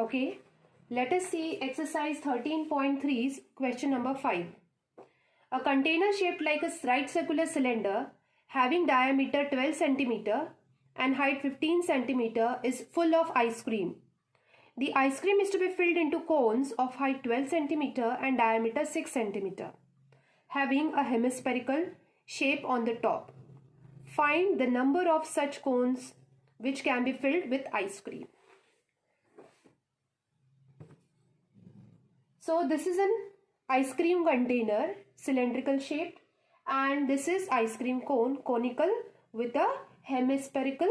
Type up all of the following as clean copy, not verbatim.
Okay, let us see exercise 13.3's question number 5. A container shaped like a right circular cylinder having diameter 12 cm and height 15 cm is full of ice cream. The ice cream is to be filled into cones of height 12 cm and diameter 6 cm, having a hemispherical shape on the top. Find the number of such cones which can be filled with ice cream. So this is an ice cream container, cylindrical shaped, and this is ice cream cone, conical with a hemispherical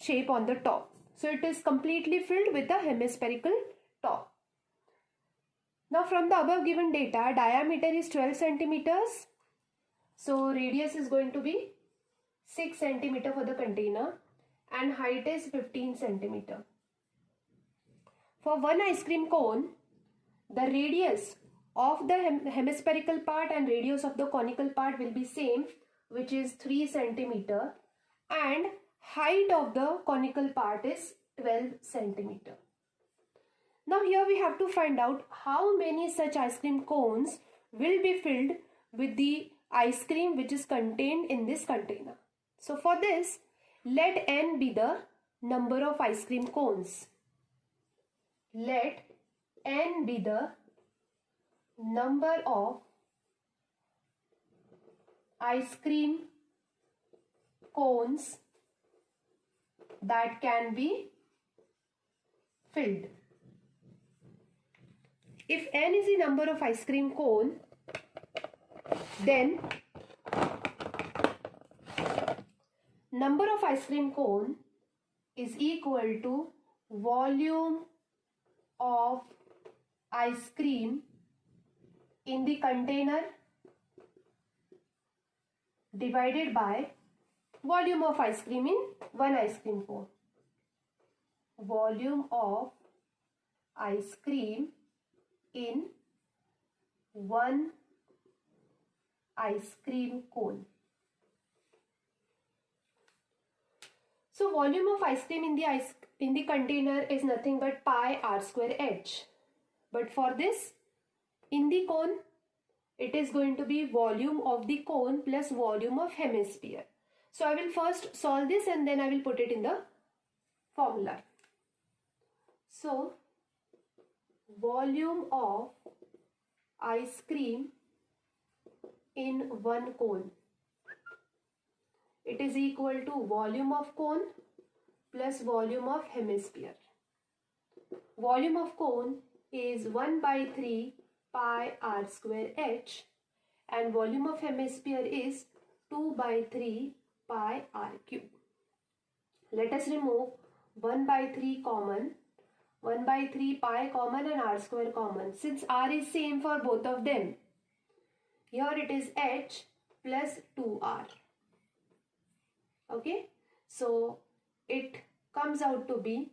shape on the top. So it is completely filled with a hemispherical top. Now from the above given data, diameter is 12 centimeters. So radius is going to be 6 centimeter for the container and height is 15 centimeter. For one ice cream cone, the radius of the hemispherical part and radius of the conical part will be same, which is 3 centimeter, and height of the conical part is 12 centimeter. Now here we have to find out how many such ice cream cones will be filled with the ice cream which is contained in this container. So for this, let n be the number of ice cream cones. Let n be the number of ice cream cones that can be filled. If n is the number of ice cream cone, then number of ice cream cone is equal to volume of ice cream in the container divided by volume of ice cream in one ice cream cone. Volume of ice cream in one ice cream cone. So volume of ice cream in the container is nothing but pi r square h. But for this, in the cone, it is going to be volume of the cone plus volume of hemisphere. So I will first solve this and then I will put it in the formula. So volume of ice cream in one cone, it is equal to volume of cone plus volume of hemisphere. Volume of cone is 1 by 3 pi r square h and volume of hemisphere is 2 by 3 pi r cube. Let us remove 1 by 3 common, 1 by 3 pi common and r square common. Since r is same for both of them, here it is h plus 2r. Okay, so it comes out to be,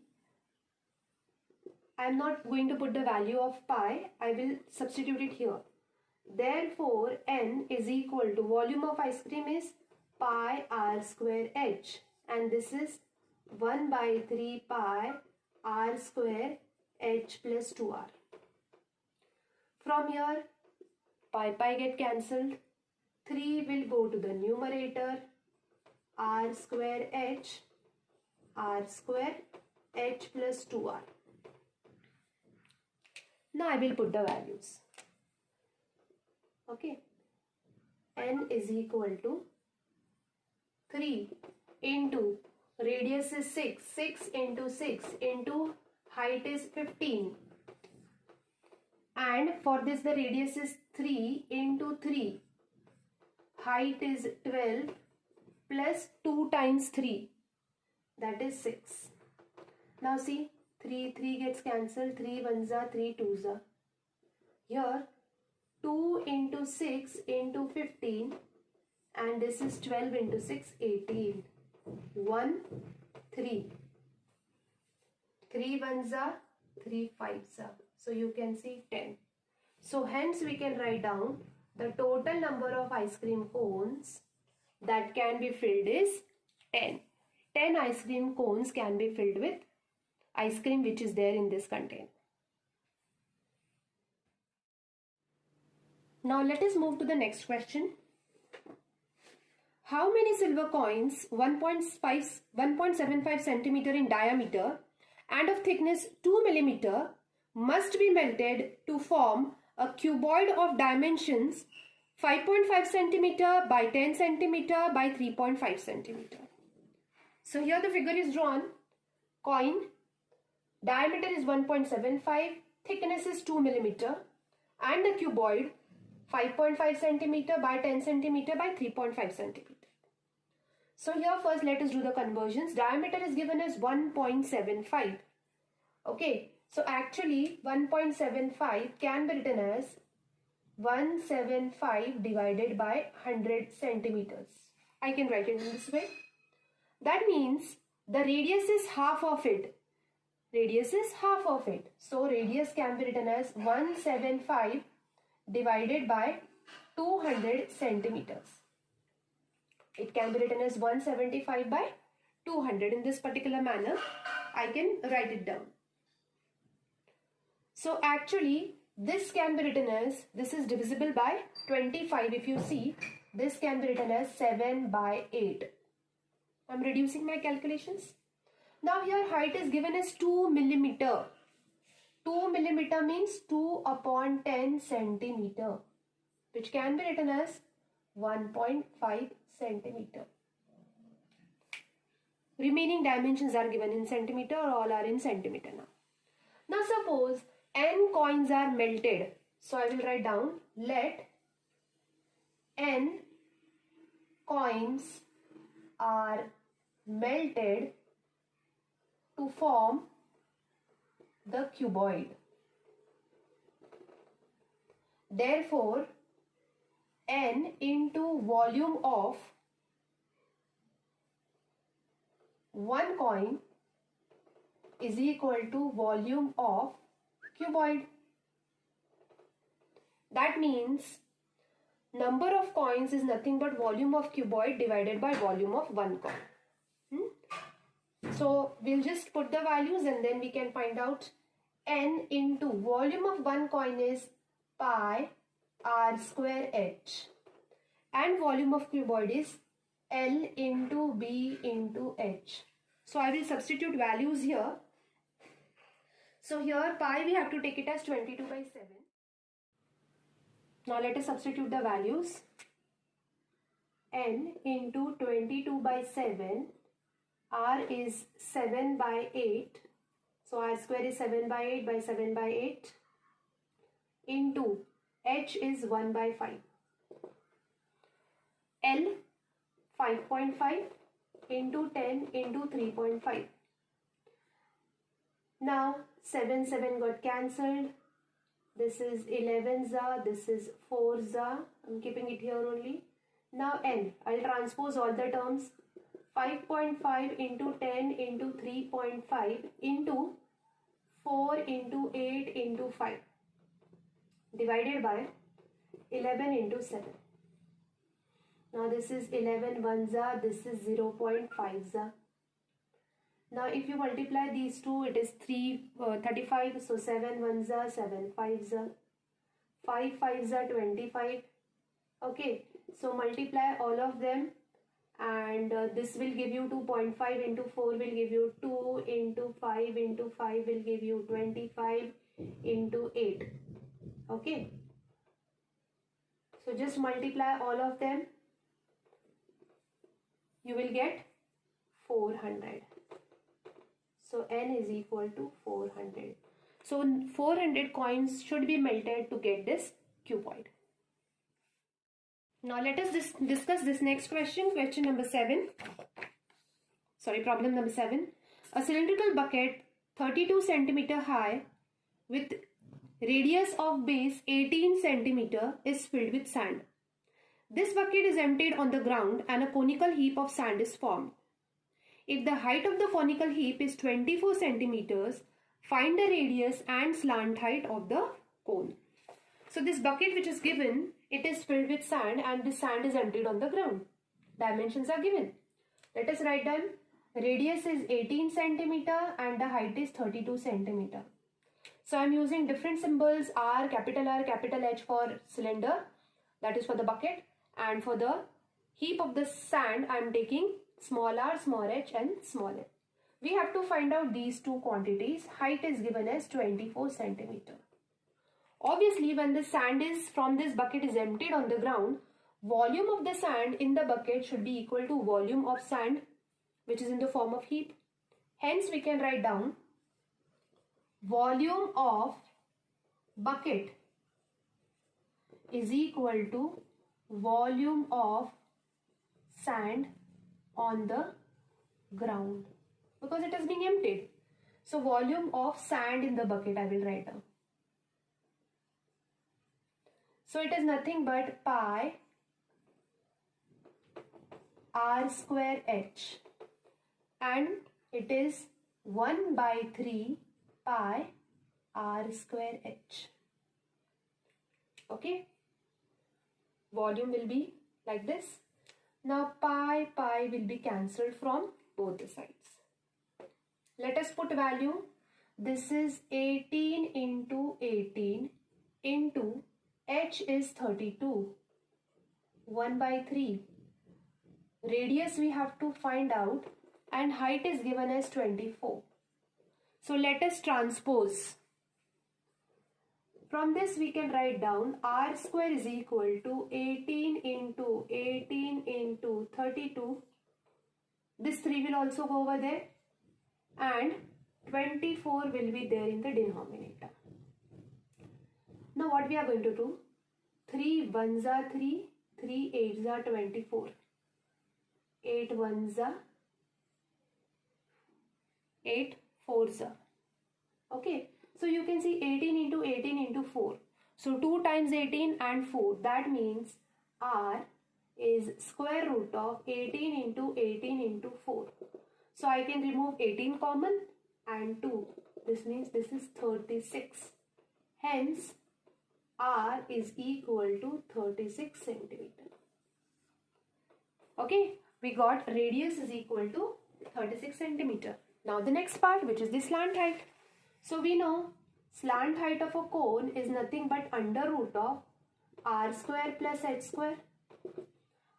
I am not going to put the value of pi, I will substitute it here. Therefore, n is equal to volume of ice cream is pi r square h and this is 1 by 3 pi r square h plus 2r. From here, pi get cancelled, 3 will go to the numerator, r square h plus 2r. Now I will put the values. Okay, n is equal to 3 into radius is 6, 6 into 6 into height is 15, and for this the radius is 3 into 3, height is 12 plus 2 times 3, that is 6. Now see, 3 gets cancelled, 3 ones are 3 twos are. Here 2 into 6 into 15 and this is 12 into 6, 18. 1, 3. 3 ones are 3 fives are. So you can see 10. So hence we can write down the total number of ice cream cones that can be filled is 10. 10 ice cream cones can be filled with ice cream which is there in this container. Now let us move to the next question. How many silver coins 1.75 centimeter in diameter and of thickness 2 millimeter must be melted to form a cuboid of dimensions 5.5 centimeter by 10 centimeter by 3.5 centimeter? So here the figure is drawn. Coin, diameter is 1.75, thickness is 2 millimeter, and the cuboid 5.5 centimeter by 10 centimeter by 3.5 centimeter. So here first let us do the conversions. Diameter is given as 1.75. Okay, so actually 1.75 can be written as 175 divided by 100 centimeters. I can write it in this way. That means the radius is half of it. Radius is half of it. So radius can be written as 175 divided by 200 centimeters. It can be written as 175 by 200. In this particular manner, I can write it down. So actually, this can be written as, this is divisible by 25. If you see, this can be written as 7 by 8. I'm reducing my calculations. Now here height is given as 2 millimeter. 2 millimeter means 2 upon 10 centimeter, which can be written as 1.5 centimeter. Remaining dimensions are given in centimeter, or all are in centimeter now. Now suppose n coins are melted. So I will write down, let n coins are melted to form the cuboid. Therefore, n into volume of one coin is equal to volume of cuboid. That means number of coins is nothing but volume of cuboid divided by volume of one coin. So we'll just put the values and then we can find out. N into volume of one coin is pi r square h, and volume of cuboid is L into B into H. So I will substitute values here. So here pi we have to take it as 22 by 7. Now let us substitute the values. N into 22 by 7, R is 7 by 8. So R square is 7 by 8 by 7 by 8 into H is 1 by 5. L 5.5 into 10 into 3.5. Now 7 got cancelled. This is 11 za, this is 4 za. I'm keeping it here only. Now n, I'll transpose all the terms. 5.5 into 10 into 3.5 into 4 into 8 into 5 divided by 11 into 7. Now this is 11 1za, this is 0.5 za. Now if you multiply these two, it is 35. So 7 1za, 7 5za, 5 5za 25. Okay, so multiply all of them, and this will give you 2.5 into 4 will give you 2 into 5 into 5 will give you 25 into 8. Okay, so just multiply all of them. You will get 400. So n is equal to 400. So 400 coins should be melted to get this cuboid. Now let us discuss this next question, question number 7. Sorry, problem number 7. A cylindrical bucket 32 centimeter high with radius of base 18 centimeter is filled with sand. This bucket is emptied on the ground and a conical heap of sand is formed. If the height of the conical heap is 24 centimeters, find the radius and slant height of the cone. So this bucket which is given, it is filled with sand and the sand is emptied on the ground. Dimensions are given. Let us write down. Radius is 18 centimeter and the height is 32 centimeter. So I'm using different symbols, R, capital H for cylinder, that is for the bucket, and for the heap of the sand I'm taking small r, small h and small m. We have to find out these two quantities. Height is given as 24 centimeter. Obviously, when the sand is from this bucket is emptied on the ground, volume of the sand in the bucket should be equal to volume of sand, which is in the form of heap. Hence, we can write down volume of bucket is equal to volume of sand on the ground, because it is being emptied. So volume of sand in the bucket I will write down. So it is nothing but pi r square h, and it is 1 by 3 pi r square h. Okay, volume will be like this. Now pi will be cancelled from both the sides. Let us put value. This is 18 into 18 into h is 32, 1 by 3. Radius we have to find out, and height is given as 24. So let us transpose. From this we can write down r square is equal to 18 into 18 into 32. This 3 will also go over there, and 24 will be there in the denominator. Now what we are going to do? 3 1s are 3, 3 8s are 24. 8 1s are 8 4s are. Okay, so you can see 18 into 18 into 4. So 2 times 18 and 4. That means r is square root of 18 into 18 into 4. So I can remove 18 common and 2. This means this is 36. Hence, r is equal to 36 centimeter. Okay, we got radius is equal to 36 centimeter. Now the next part, which is the slant height. So we know slant height of a cone is nothing but under root of r square plus h square.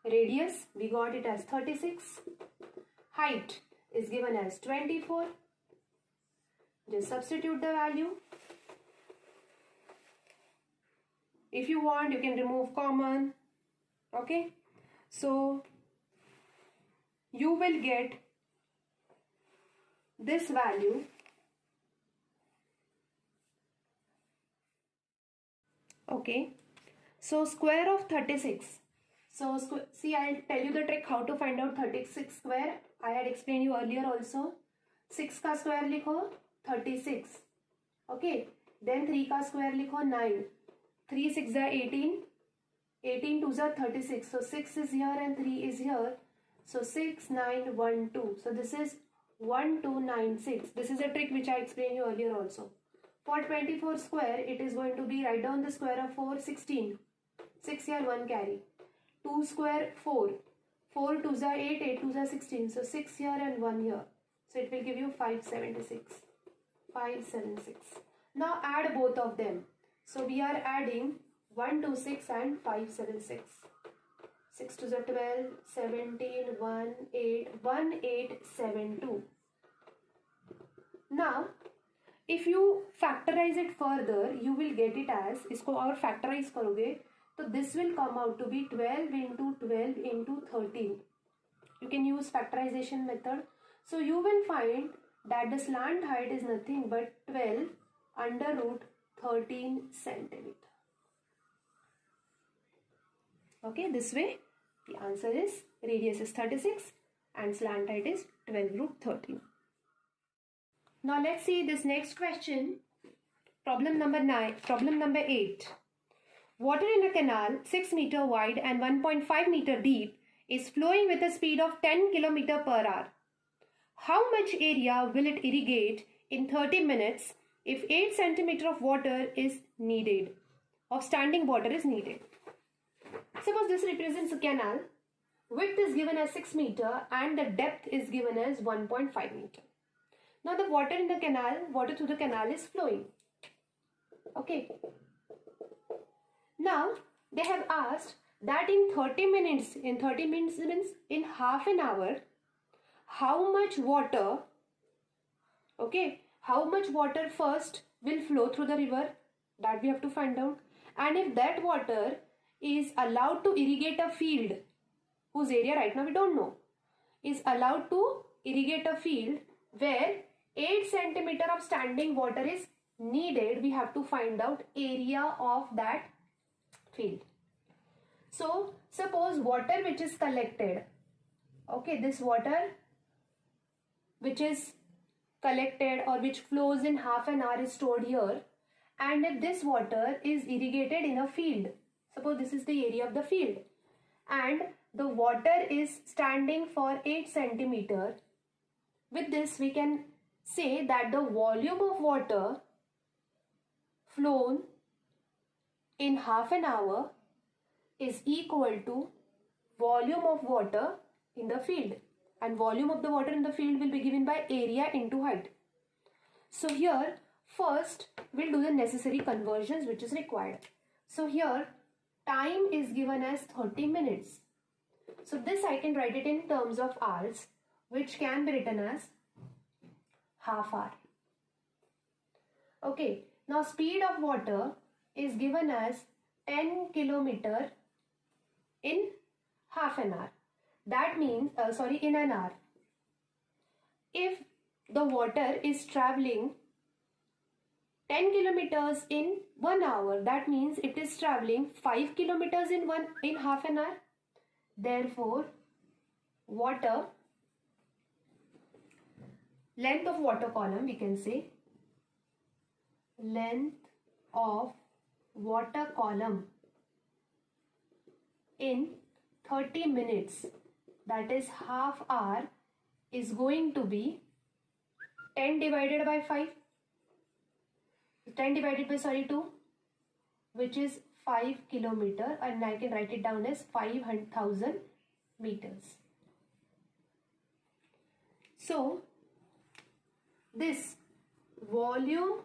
Radius, we got it as 36. Height is given as 24. Just substitute the value. If you want, you can remove common. Okay, so you will get this value. Okay, so square of 36. So see, I'll tell you the trick how to find out 36 square. I had explained you earlier also. 6 का square लिखो 36. Okay, then 3 का square लिखो 9. 3 6 are 18. 18 2s are 36. So 6 is here and 3 is here. So 6 9 1 2. So this is 1296. This is a trick which I explained you earlier also. For 24 square, it is going to be, write down the square of 4, 16. 6 here, 1 carry. 2 square, 4. 4 2s are 8, 8 2s are 16. So 6 here and 1 here. So it will give you 576. 576. Now add both of them. So we are adding 126 and 576. 6 2s are 12, 17, 1, 8, 1872. Now, if you factorize it further, you will get it as, इसको और factorize करोगे, तो this will come out to be 12 into 12 into 13. You can use factorization method. So you will find that the slant height is nothing but 12 under root 13 centimeter. Okay, this way the answer is radius is 36 and slant height is 12 root 13. Now let's see this next question. Problem number 8. Water in a canal 6 meter wide and 1.5 meter deep is flowing with a speed of 10 km per hour. How much area will it irrigate in 30 minutes if 8 centimeter of water is needed, of standing water is needed? Suppose this represents a canal. width is given as 6 meter and the depth is given as 1.5 meter. Now the water in the canal, water through the canal is flowing. Okay. Now they have asked that in 30 minutes means in half an hour, how much water, okay, how much water first will flow through the river, that we have to find out. And if that water is allowed to irrigate a field, whose area right now we don't know, is allowed to irrigate a field where 8 centimeter of standing water is needed, we have to find out area of that field. So suppose water which is collected, okay, this water which is collected or which flows in half an hour is stored here, and if this water is irrigated in a field, suppose this is the area of the field, and the water is standing for 8 centimeter, with this we can say that the volume of water flown in half an hour is equal to volume of water in the field, and volume of the water in the field will be given by area into height. So here first we'll do the necessary conversions which is required. So here time is given as 30 minutes. So this I can write it in terms of hours, which can be written as half hour. Okay, now speed of water is given as 10 kilometer in half an hour. That means, in an hour. If the water is traveling 10 kilometers in 1 hour, that means it is traveling 5 kilometers in half an hour. Therefore, water, length of water column, we can say length of water column in 30 minutes, that is half hour, is going to be 10 divided by 5, 10 divided by 2, which is 5 kilometer, and I can write it down as 5,000 meters. So this volume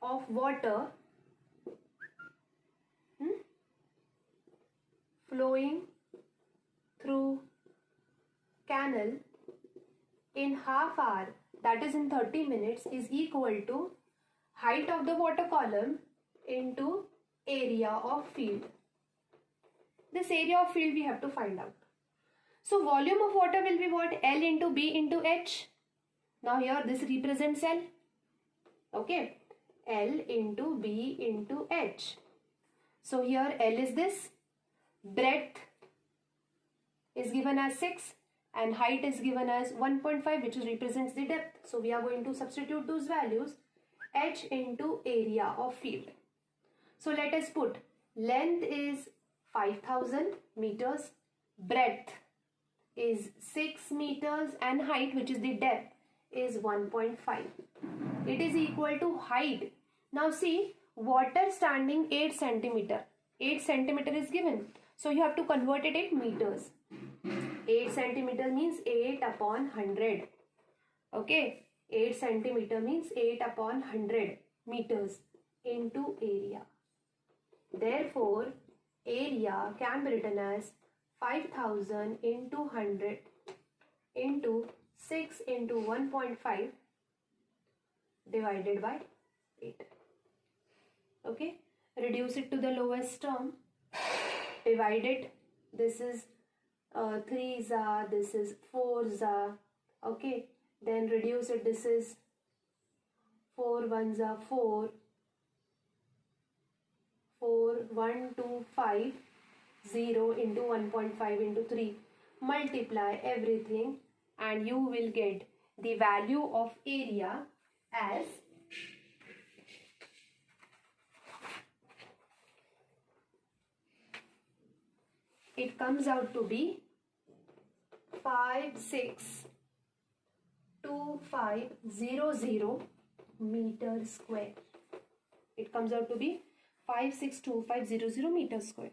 of water flowing through canal in half hour, that is in 30 minutes, is equal to height of the water column into area of field. This area of field we have to find out. So volume of water will be what? L into B into H. Now here this represents L. Okay, L into B into H. So here L is this, breadth is given as 6 and height is given as 1.5, which represents the depth. So we are going to substitute those values, H into area of field. So let us put length is 5,000 meters, breadth is 6 meters and height, which is the depth, is 1.5. It is equal to height. Now see, water standing 8 centimeter. 8 centimeter is given. So you have to convert it in meters. 8 centimeter means 8 upon 100. Okay. 8 centimeter means 8 upon 100 meters into area. Therefore, area can be written as 5,000 into 100 into 6 into 1.5 divided by 8. Okay. Reduce it to the lowest term. Divide it. This is 3 za, this is 4 za. Okay. Then reduce it. This is 4 1 za 4. 4 1 2 5 0 into 1.5 into 3. Multiply everything and you will get the value of area as it comes out to be 562,500 meters square. It comes out to be 562,500 meters square.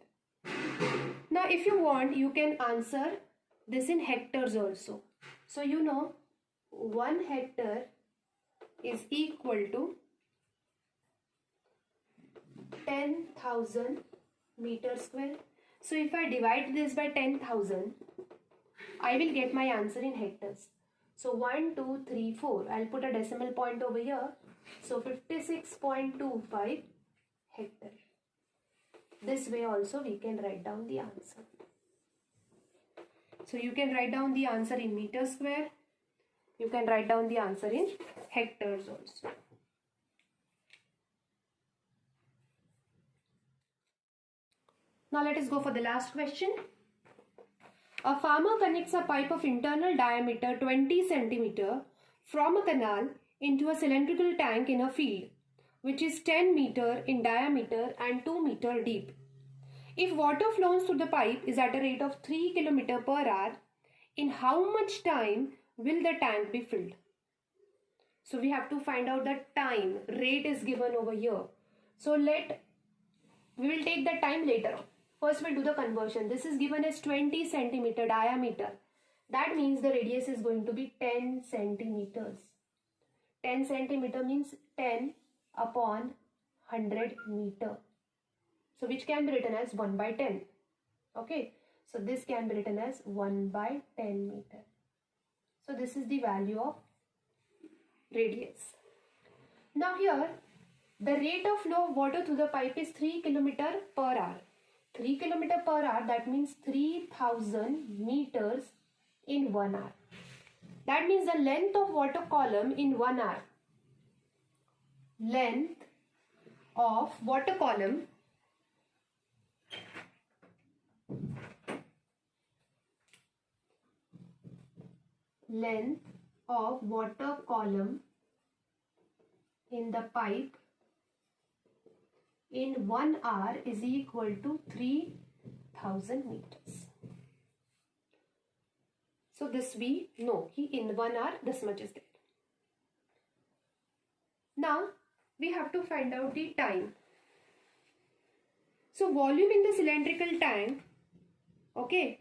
Now if you want, you can answer this in hectares also. So you know 1 hectare is equal to 10,000 meter square. So if I divide this by 10,000, I will get my answer in hectares. So 1, 2, 3, 4. I'll put a decimal point over here. So 56.25 hectare. This way also we can write down the answer. So you can write down the answer in meter square. You can write down the answer in hectares also. Now let us go for the last question. A farmer connects a pipe of internal diameter 20 centimeter from a canal into a cylindrical tank in a field, which is 10 meter in diameter and 2 meter deep. If water flows through the pipe is at a rate of 3 km per hour, in how much time will the tank be filled? So we have to find out the time. Rate is given over here. So we will take the time later on. First we'll do the conversion. This is given as 20 centimeter diameter. That means the radius is going to be 10 centimeters. 10 centimeter means 10 upon 100 meter. So which can be written as 1 by 10. Okay. So this can be written as 1 by 10 meter. So this is the value of radius. Now here the rate of flow of water through the pipe is 3 km per hour. 3 km per hour, that means 3000 meters in 1 hour. That means the length of water column in 1 hour. Length of water column in the pipe in 1 hour is equal to 3000 meters. So this we know in 1 hour this much is there. Now we have to find out the time. So volume in the cylindrical tank, okay.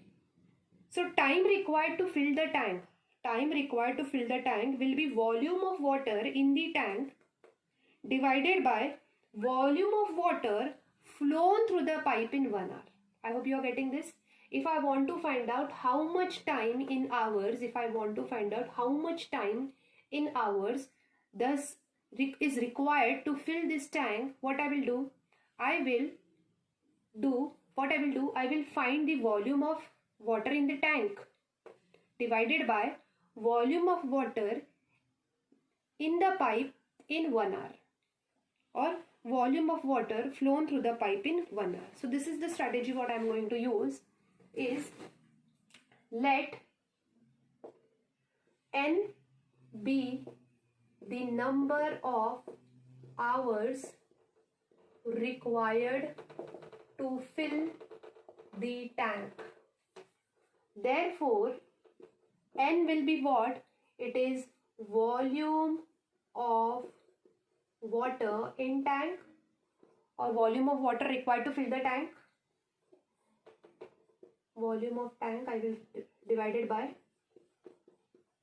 So time required to fill the tank. Time required to fill the tank will be volume of water in the tank divided by volume of water flown through the pipe in 1 hour. I hope you are getting this. If I want to find out how much time in hours, thus is required to fill this tank, what I will do? I will find the volume of water in the tank divided by volume of water in the pipe in 1 hour, or volume of water flown through the pipe in 1 hour. So this is the strategy what I am going to use is let n be the number of hours required to fill the tank. Therefore, n will be what? It is volume of water in tank, or volume of water required to fill the tank. Volume of tank I will divide it by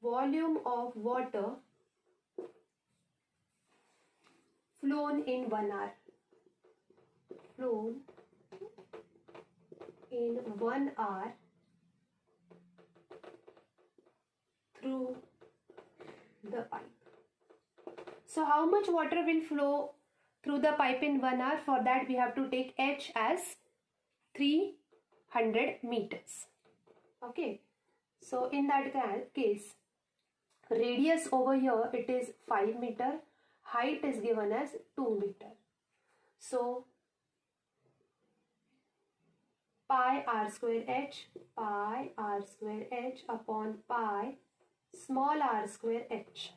volume of water flown in 1 hour. Flown in 1 hour through the pipe. So how much water will flow through the pipe in 1 hour? For that we have to take h as 300 meters. Okay. So in that case, radius over here it is 5 meter. Height is given as 2 meter. So pi r square h upon pi small r square h.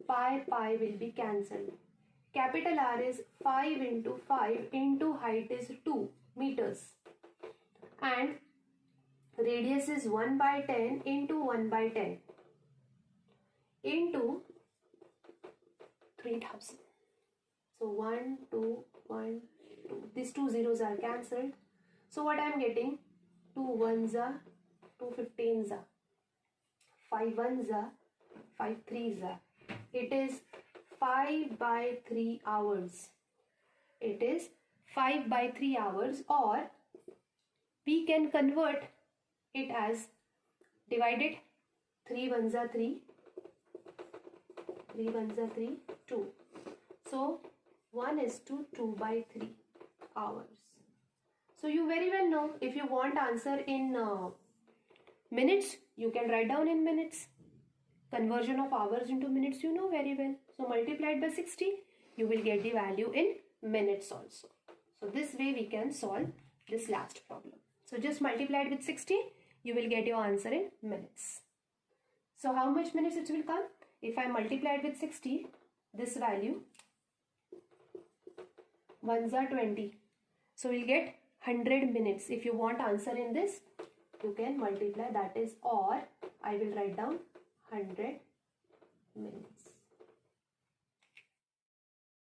Pi will be cancelled. Capital R is 5 into 5 into height is 2 meters. And radius is 1 by 10 into 1 by 10 into 3000. So 1, 2, 1, 2. These two zeros are cancelled. So what I am getting? 2 ones are 2 15s are, 5 1s are, 5 3s are. It is 5 by 3 hours. It is 5 by 3 hours, or we can convert it as divided. 3 1s are 3, 3 1s are 3, 2. So 1 is to 2 by 3 hours. So you very well know, if you want answer in minutes, you can write down in minutes. Conversion of hours into minutes you know very well. So multiplied by 60, you will get the value in minutes also. So this way we can solve this last problem. So just multiply it with 60, you will get your answer in minutes. So how much minutes it will come? If I multiply it with 60, this value, 1s are 20. So we'll get 100 minutes. If you want answer in this, you can multiply, that is, or I will write down 100 minutes.